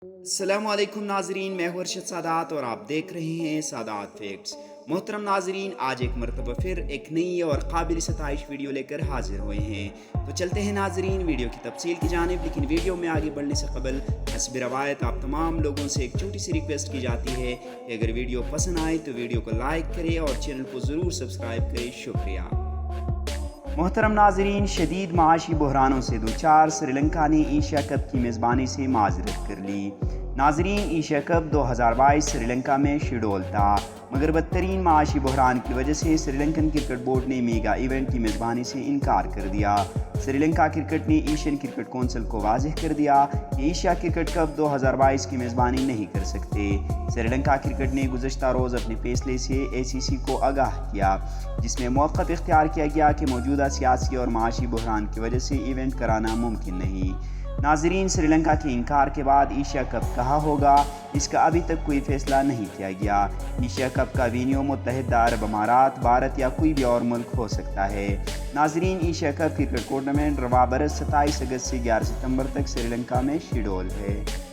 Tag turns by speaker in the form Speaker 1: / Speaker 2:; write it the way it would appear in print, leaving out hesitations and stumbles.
Speaker 1: अस्सलामुअलैकुम नाजरीन, मैं हूं अरशद सादात और आप देख रहे हैं सादात फैक्ट्स। मोहतरम नाजरीन, आज एक मरतबा फिर एक नई और काबिल सताइश वीडियो लेकर हाजिर हुए हैं। तो चलते हैं नाजरीन वीडियो की तफसील की जानिब, लेकिन वीडियो में आगे बढ़ने से कबल हस्ब रवायत आप तमाम लोगों से एक छोटी सी रिक्वेस्ट की जाती है कि अगर वीडियो पसंद आए तो वीडियो को लाइक करें और चैनल को ज़रूर सब्सक्राइब करें। शुक्रिया। मोहतरम नाजरीन, शदीद माशी बहरानों से दो चार श्रीलंका ने एशिया कप की मेज़बानी से माजरत कर ली। नाजरीन, एशिया कप 2022 श्रीलंका में शेड्यूल था, मगर बदतरीन माशी बहरान की वजह से श्रीलंकन क्रिकेट बोर्ड ने मेगा इवेंट की मेज़बानी से इनकार कर दिया। श्रीलंका क्रिकेट ने एशियन क्रिकेट कौंसिल को वाज़ेह कर दिया कि एशिया क्रिकेट कप 2022 की मेज़बानी नहीं कर सकते। श्रीलंका क्रिकेट ने गुज़श्ता रोज़ अपने फैसले से ACC को आगाह किया, जिसमें मौक़िफ़ इख्तियार किया गया कि मौजूदा सियासी और माशी बहरान की वजह से इवेंट कराना मुमकिन नहीं। नाजरीन, श्रीलंका के इनकार के बाद एशिया कप कहाँ होगा, इसका अभी तक कोई फैसला नहीं किया गया। एशिया कप का वेन्यू मुत्तहिदा अरब अमारात, भारत या कोई भी और मुल्क हो सकता है। नाजरीन, एशिया कप क्रिकेट टूर्नामेंट रवा बरस 27 अगस्त से 11 सितंबर तक श्रीलंका में शेड्यूल है।